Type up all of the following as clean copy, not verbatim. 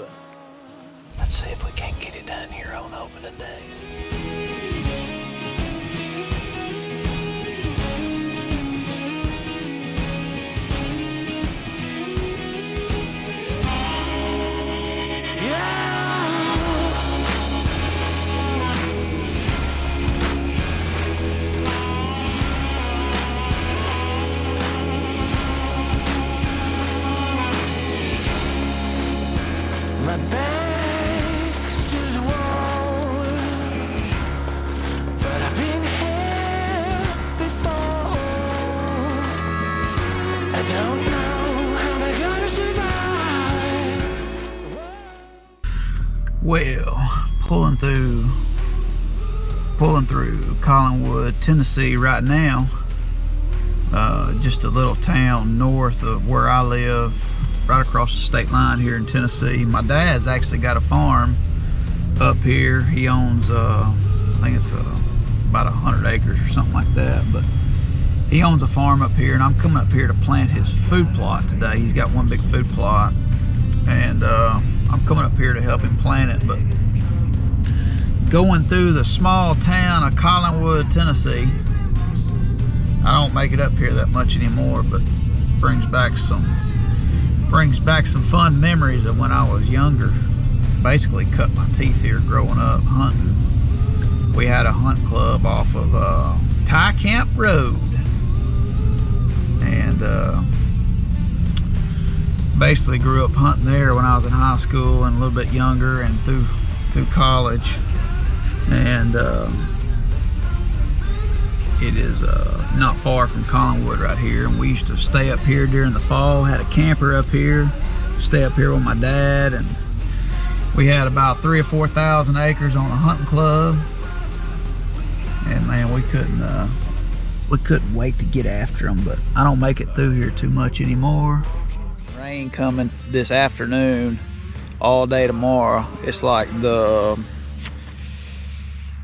it. Let's see if we can't get it done here on opening day. My back's to the wall, but I've been here before. I don't know how they're gonna survive. Well, pulling through Collinwood, Tennessee right now. Just a little town north of where I live, right across the state line here in Tennessee. My dad's actually got a farm up here. He owns, I think it's about 100 acres or something like that, but he owns a farm up here, and I'm coming up here to plant his food plot today. He's got one big food plot, and I'm coming up here to help him plant it. But going through the small town of Collinwood, Tennessee, I don't make it up here that much anymore, but brings back some fun memories of when I was younger. Basically cut my teeth here growing up hunting. We had a hunt club off of Tie Camp Road, and basically grew up hunting there when I was in high school and a little bit younger and through college. And it is not far from Collinwood right here, and we used to stay up here during the fall. Had a camper up here, stay up here with my dad, and we had about 3,000 or 4,000 acres on a hunting club. And man, we couldn't wait to get after them. But I don't make it through here too much anymore. Rain coming this afternoon, all day tomorrow. It's like the,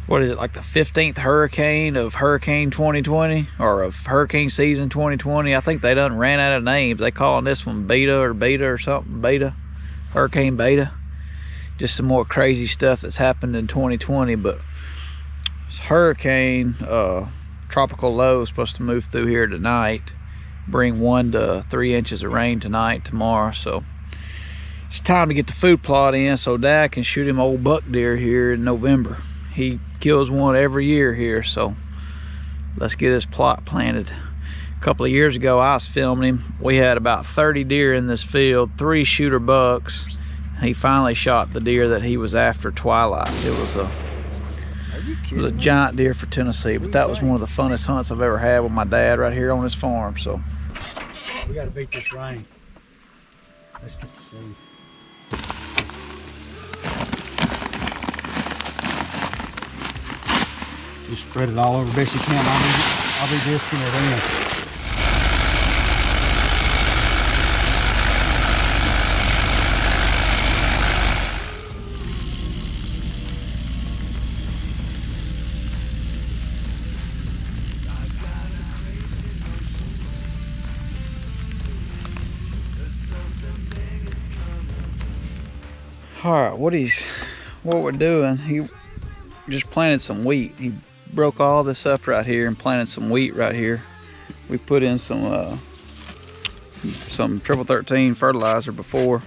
what is it, like the 15th hurricane of Hurricane 2020, or of hurricane season 2020. I think they done ran out of names. They calling this one Beta or something. Beta, Hurricane Beta. Just some more crazy stuff that's happened in 2020. But this hurricane, tropical low, is supposed to move through here tonight, bring 1 to 3 inches of rain tonight, tomorrow. So it's time to get the food plot in so Dad can shoot him old buck deer here in November. He kills one every year here, so let's get his plot planted. A couple of years ago, I was filming him. We had about 30 deer in this field, 3 shooter bucks. He finally shot the deer that he was after, Twilight. It was a giant deer for Tennessee, but that was one of the funnest hunts I've ever had with my dad right here on his farm. So we got to beat this rain. Let's get the seed. Just spread it all over best you can. I'll be disking it in. all right, what we're doing, he just planted some wheat. He broke all this up right here and planted some wheat right here. We put in some 1313 fertilizer before.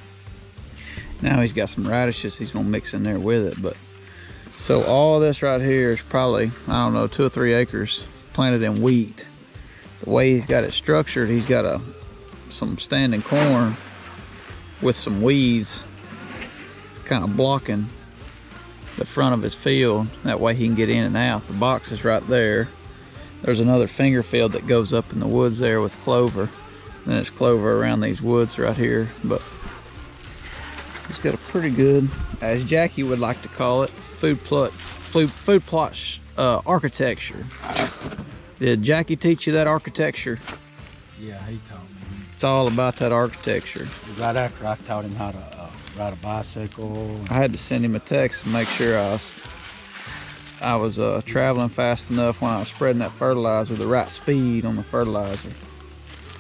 Now he's got some radishes he's gonna mix in there with it. But so all this right here is probably, I don't know, 2 or 3 acres planted in wheat. The way he's got it structured, he's got some standing corn with some weeds kind of blocking the front of his field. That way he can get in and out. The box is right there. There's another finger field that goes up in the woods there with clover. And it's clover around these woods right here. But he's got a pretty good, as Jackie would like to call it, food plot architecture. Did Jackie teach you that architecture? Yeah, he taught me. It's all about that architecture. Right after I taught him how to ride a bicycle. I had to send him a text to make sure I was traveling fast enough when I was spreading that fertilizer, the right speed on the fertilizer.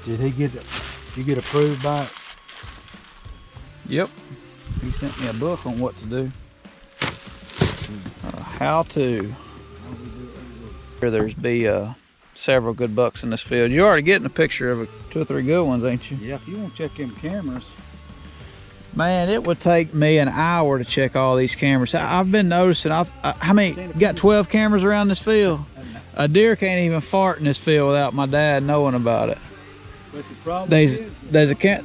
Did you get approved by it? Yep. He sent me a book on what to do. How to. There's several good bucks in this field. You're already getting a picture of 2 or 3 good ones, ain't you? Yeah, if you want to check them cameras. Man, it would take me an hour to check all these cameras. I've been noticing, how many, you got 12 cameras around this field? A deer can't even fart in this field without my dad knowing about it. But the problem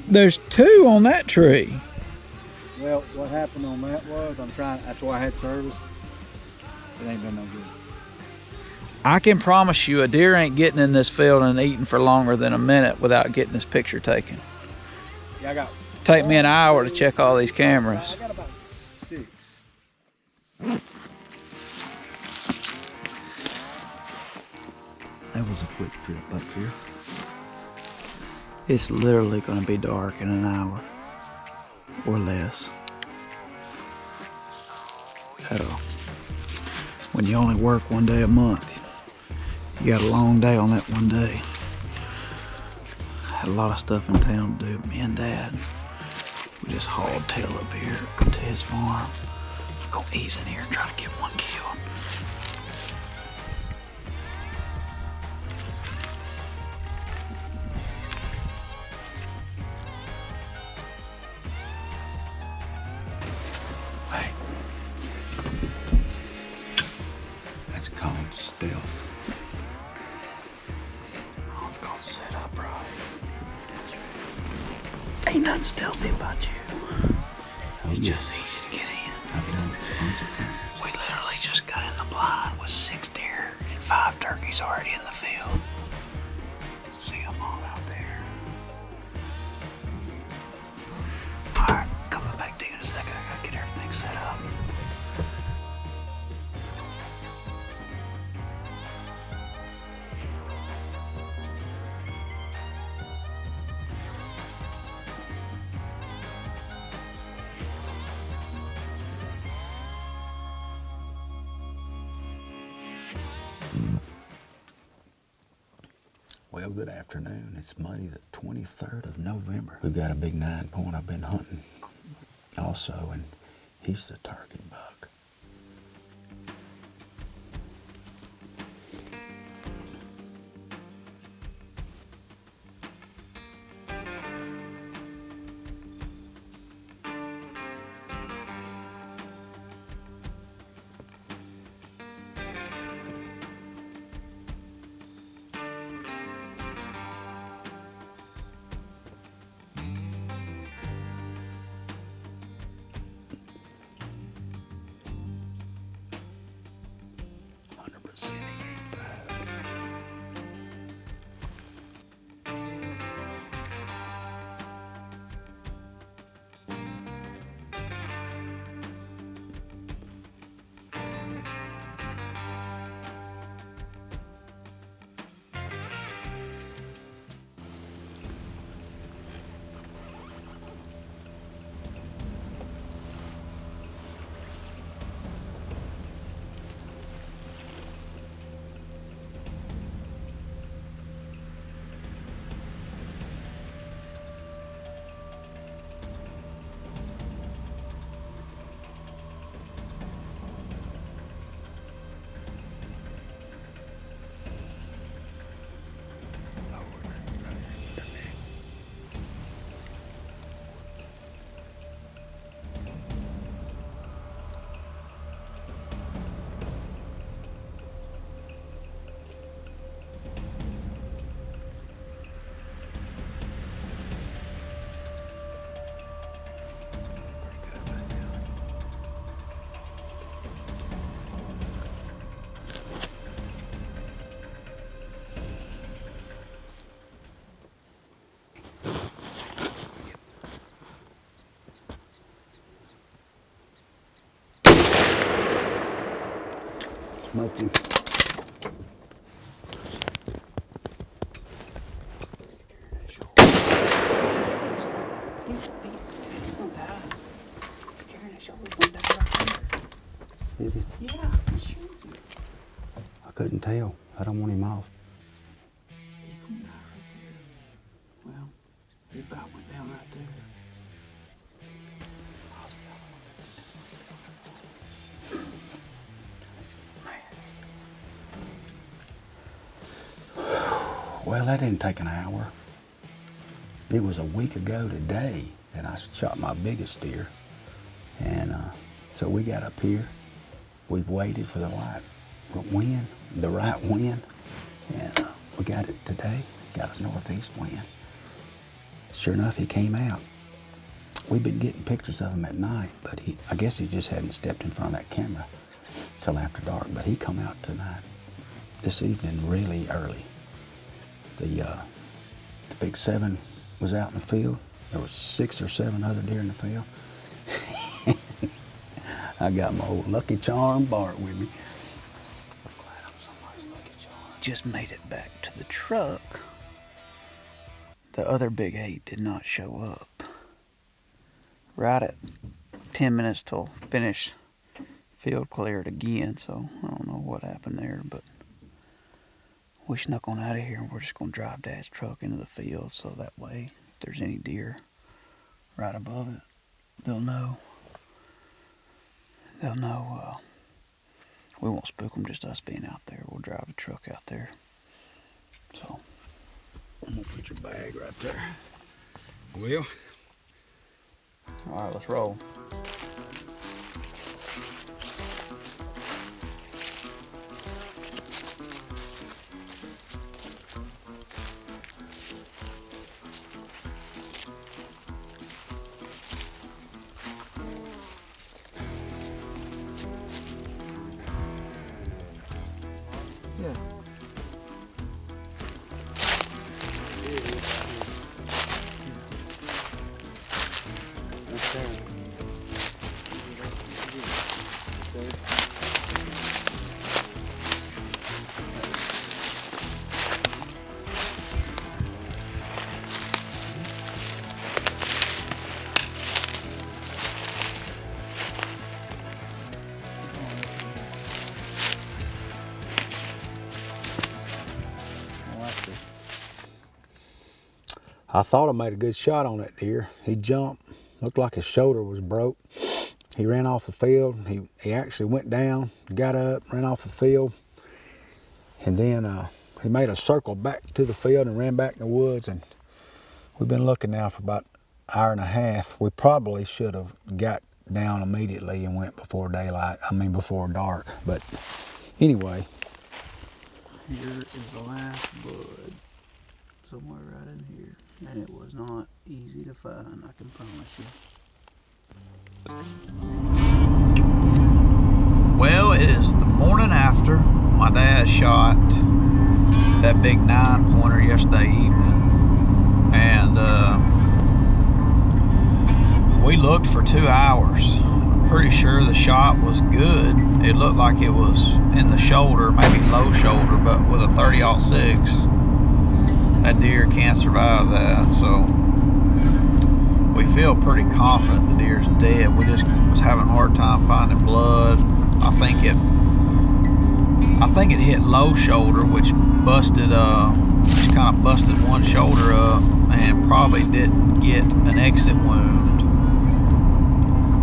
There's 2 on that tree. Well, what happened on that was, that's why I had service. It ain't been no good. I can promise you a deer ain't getting in this field and eating for longer than a minute without getting this picture taken. Yeah, I got. Take me an hour to check all these cameras. I got about 6. That was a quick trip up here. It's literally going to be dark in an hour or less. Hell, when you only work 1 day a month, you got a long day on that 1 day. Had a lot of stuff in town to do. Me and Dad, we just hauled tail up here to his farm. We're gonna ease in here and try to get one killed. Hey. That's called stealth. Oh, it's called set up, bro. Ain't nothing stealthy about you. It's just easy to get in. I've done it a bunch of times. We literally just got in the blind with 6 deer and 5 turkeys already in the field. See them all out there. Alright, coming back to you in a second. I gotta get everything set up. Well, good afternoon. It's Monday the 23rd of November. We've got a big 9-point I've been hunting also, and he's the target buck. Smoked him. Is he? Yeah, sure. I couldn't tell. I don't want him off. He's coming out right there. Well, he about went down right there. Well, that didn't take an hour. It was a week ago today that I shot my biggest deer. And so we got up here. We've waited for the right wind, and we got it today. Got a northeast wind. Sure enough, he came out. We've been getting pictures of him at night, but I guess he just hadn't stepped in front of that camera till after dark. But he come out tonight, this evening, really early. The big 7 was out in the field. There was 6 or 7 other deer in the field. I got my old Lucky Charm Bart with me. I'm glad I'm somebody's Lucky Charm. Just made it back to the truck. The other big 8 did not show up. Right at 10 minutes till finish, field cleared again, so I don't know what happened there, but we snuck on out of here and we're just gonna drive Dad's truck into the field so that way if there's any deer right above it, they'll know. We won't spook them, just us being out there. We'll drive the truck out there. So, I'm gonna put your bag right there. Will? all right, let's roll. Yeah. I thought I made a good shot on that deer. He jumped, looked like his shoulder was broke. He ran off the field. He actually went down, got up, ran off the field, and then he made a circle back to the field and ran back in the woods. And we've been looking now for about an hour and a half. We probably should have got down immediately and went before before dark. But anyway. Here is the last bud, somewhere right in here, and it was not easy to find, I can promise you. Well, it is the morning after my dad shot that big 9-pointer yesterday evening, and we looked for 2 hours. Pretty sure the shot was good. It looked like it was in the shoulder, maybe low shoulder, but with a 30-06, that deer can't survive that. So we feel pretty confident the deer's dead. We just was having a hard time finding blood. I think it hit low shoulder, which busted, just kind of busted one shoulder up, and probably didn't get an exit wound,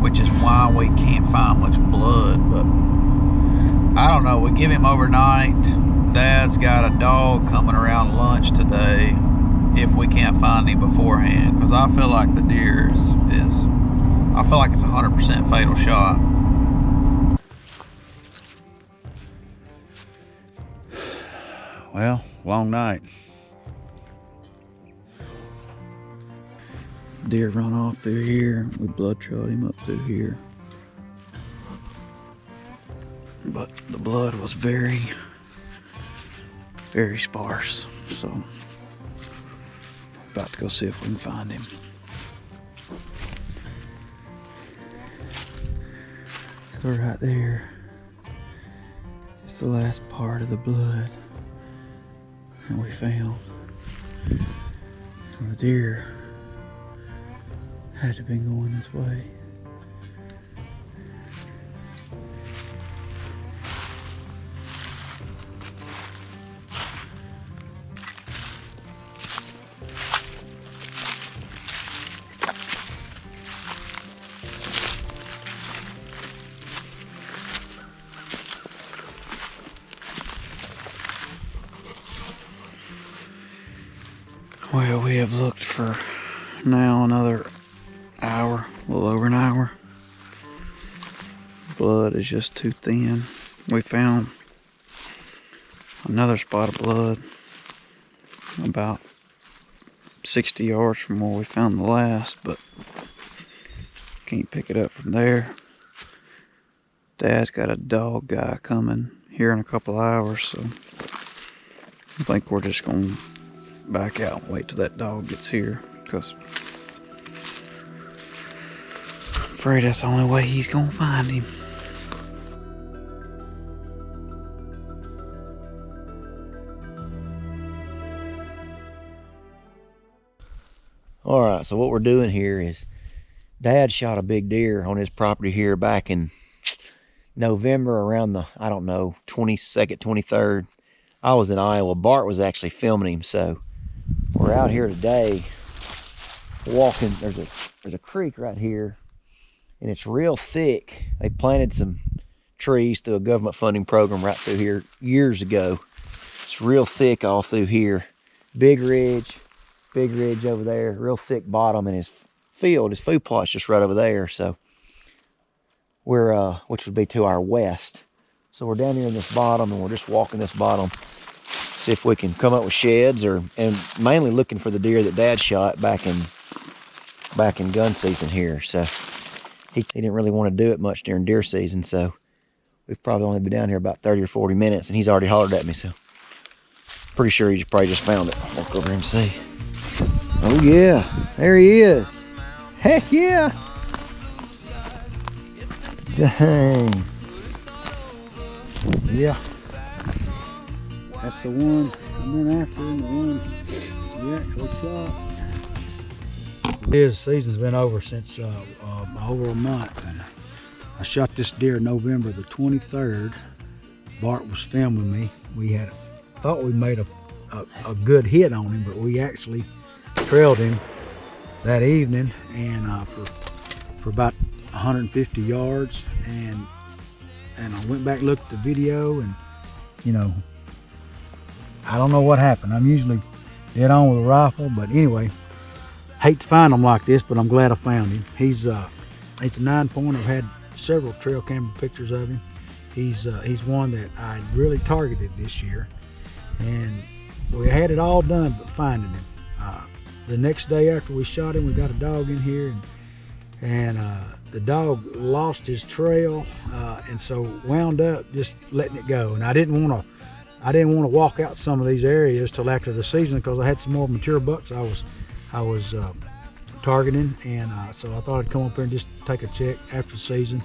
which is why we can't find much blood. But I don't know, we give him overnight. Dad's got a dog coming around lunch today if we can't find him beforehand, because I feel like the deer I feel like it's a 100% fatal shot. Well, long night. Deer run off through here. We blood trailed him up through here. But the blood was very, very sparse. So, about to go see if we can find him. So right there is the last part of the blood that we found. So the deer had to have been going this way. Well, we have looked for now another hour, a little over an hour. Blood is just too thin. We found another spot of blood about 60 yards from where we found the last, but can't pick it up from there. Dad's got a dog guy coming here in a couple hours, so I think we're just gonna back out and wait till that dog gets here, because I'm afraid that's the only way he's gonna find him. All right, so what we're doing here is Dad shot a big deer on his property here back in November, around the, I don't know, 22nd, 23rd. I was in Iowa. Bart was actually filming him, so we're out here today walking. There's a creek right here, and it's real thick. They planted some trees through a government funding program right through here years ago. It's real thick all through here. Big ridge over there, real thick bottom, and his food plot's just right over there. So we're which would be to our west. So we're down here in this bottom, and we're just walking this bottom, see if we can come up with sheds, and mainly looking for the deer that Dad shot back in gun season here. So he didn't really want to do it much during deer season, so we've probably only been down here about 30 or 40 minutes, and he's already hollered at me, so pretty sure he probably just found it. I'll walk over here and see. Oh yeah, there he is. Heck yeah. Dang. Yeah. That's the one I've been after, and the one we actually shot. His season's been over since over a month, and I shot this deer November the 23rd. Bart was filming me. We thought we made a good hit on him, but we actually trailed him that evening, and for about 150 yards, and I went back and looked at the video, and you know, I don't know what happened. I'm usually dead on with a rifle, but anyway, hate to find him like this, but I'm glad I found him. He's a 9-point. I've had several trail camera pictures of him. He's one that I really targeted this year, and we had it all done but finding him. The next day after we shot him, we got a dog in here, and the dog lost his trail, and so wound up just letting it go. And I didn't want to walk out some of these areas till after the season, because I had some more mature bucks I was targeting, and so I thought I'd come up here and just take a check after the season.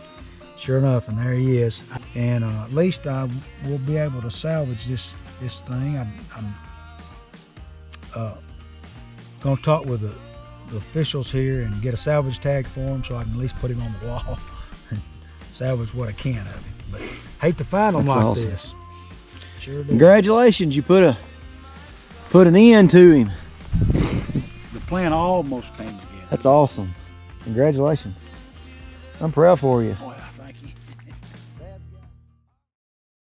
Sure enough, and there he is. And at least I will be able to salvage this thing. I'm going to talk with the officials here and get a salvage tag for him, so I can at least put him on the wall and salvage what I can of him. But hate to find him like awesome. this. Sure do. Congratulations, you put an end to him. The plan almost came together. That's awesome. Congratulations. I'm proud for you. Boy,